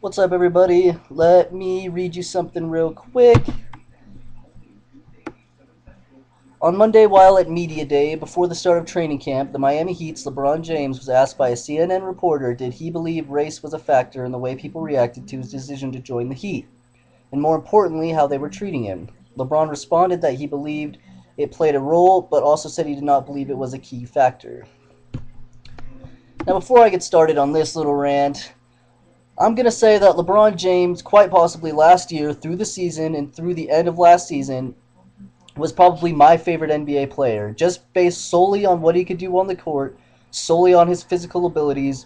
What's up, everybody? Let me read you something real quick. On Monday, while at Media Day, before the start of training camp, the Miami Heat's LeBron James was asked by a CNN reporter did he believe race was a factor in the way people reacted to his decision to join the Heat, and more importantly, how they were treating him. LeBron responded that he believed it played a role, but also said he did not believe it was a key factor. Now, before I get started on this little rant, I'm going to say that LeBron James, quite possibly last year, through the season and through the end of last season, was probably my favorite NBA player, just based solely on what he could do on the court, solely on his physical abilities,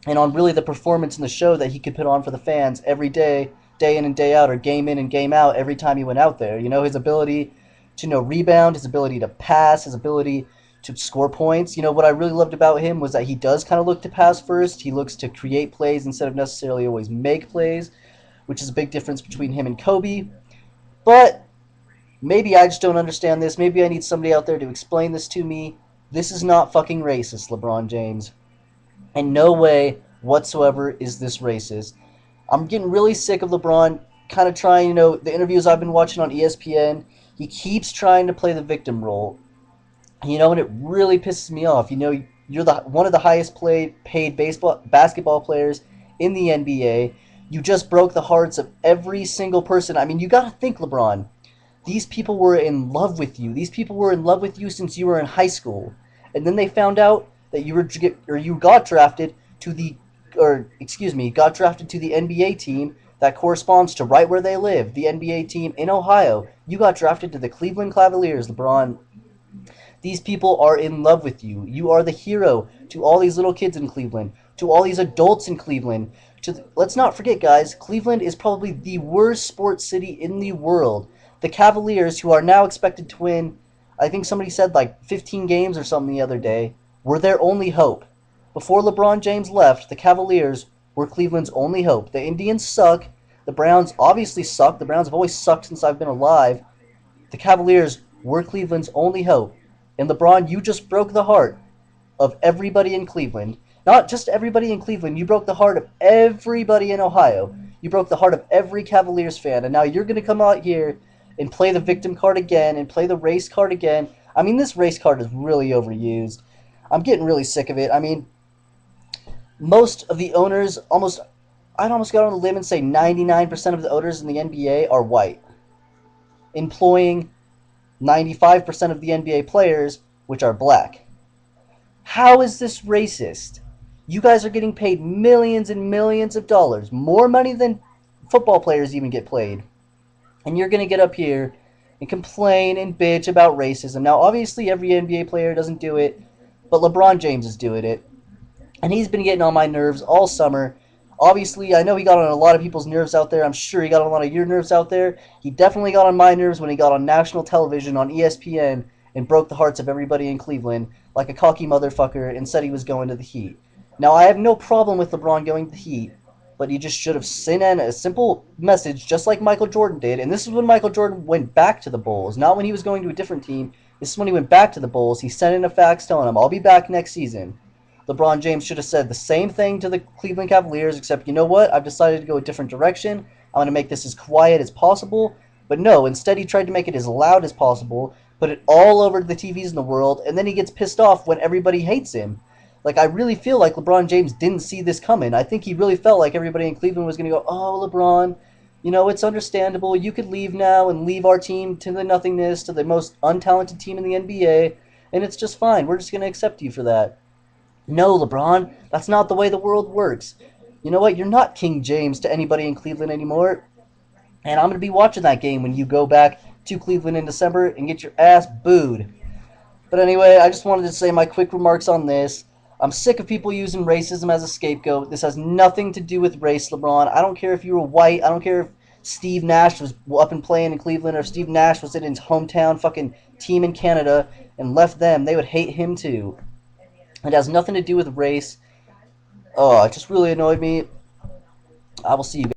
and on really the performance in the show that he could put on for the fans every day, day in and day out, or game in and game out every time he went out there. You know, his ability to rebound, his ability to pass, his ability to score points. You know, what I really loved about him was that he does kind of look to pass first. He looks to create plays instead of necessarily always make plays, which is a big difference between him and Kobe. But maybe I just don't understand this. Maybe I need somebody out there to explain this to me. This is not fucking racist, LeBron James. In no way whatsoever is this racist. I'm getting really sick of LeBron kind of trying, the interviews I've been watching on ESPN. He keeps trying to play the victim role. And it really pisses me off. You're one of the highest paid basketball players in the NBA. You just broke the hearts of every single person. I mean, you got to think, LeBron. These people were in love with you. These people were in love with you since you were in high school. And then they found out that you got drafted to got drafted to the NBA team that corresponds to right where they live, the NBA team in Ohio. You got drafted to the Cleveland Cavaliers, LeBron. These people are in love with you. You are the hero to all these little kids in Cleveland, to all these adults in Cleveland. Let's not forget, guys, Cleveland is probably the worst sports city in the world. The Cavaliers, who are now expected to win, I think somebody said like 15 games or something the other day, were their only hope. Before LeBron James left, the Cavaliers were Cleveland's only hope. The Indians suck. The Browns obviously suck. The Browns have always sucked since I've been alive. The Cavaliers were Cleveland's only hope. And LeBron, you just broke the heart of everybody in Cleveland. Not just everybody in Cleveland. You broke the heart of everybody in Ohio. You broke the heart of every Cavaliers fan. And now you're going to come out here and play the victim card again and play the race card again. I mean, this race card is really overused. I'm getting really sick of it. I mean, most of the owners, I'd almost go on a limb and say 99% of the owners in the NBA are white, employing 95% of the NBA players, which are black. How is this racist? You guys are getting paid millions and millions of dollars, more money than football players even get paid. And you're going to get up here and complain and bitch about racism. Now, obviously, every NBA player doesn't do it, but LeBron James is doing it. And he's been getting on my nerves all summer. Obviously, I know he got on a lot of people's nerves out there. I'm sure he got on a lot of your nerves out there. He definitely got on my nerves when he got on national television on ESPN and broke the hearts of everybody in Cleveland like a cocky motherfucker and said he was going to the Heat. Now, I have no problem with LeBron going to the Heat, but he just should have sent in a simple message just like Michael Jordan did. And this is when Michael Jordan went back to the Bulls, not when he was going to a different team. This is when he went back to the Bulls. He sent in a fax telling them, I'll be back next season. LeBron James should have said the same thing to the Cleveland Cavaliers, except, you know what? I've decided to go a different direction. I'm going to make this as quiet as possible. But no, instead he tried to make it as loud as possible, put it all over the TVs in the world, and then he gets pissed off when everybody hates him. Like, I really feel like LeBron James didn't see this coming. I think he really felt like everybody in Cleveland was going to go, oh, LeBron, it's understandable. You could leave now and leave our team to the nothingness, to the most untalented team in the NBA, and it's just fine. We're just going to accept you for that. No, LeBron, that's not the way the world works. You know what? You're not King James to anybody in Cleveland anymore. And I'm going to be watching that game when you go back to Cleveland in December and get your ass booed. But anyway, I just wanted to say my quick remarks on this. I'm sick of people using racism as a scapegoat. This has nothing to do with race, LeBron. I don't care if you were white. I don't care if Steve Nash was up and playing in Cleveland or if Steve Nash was in his hometown fucking team in Canada and left them. They would hate him too. It has nothing to do with race. Oh, it just really annoyed me. I will see you guys.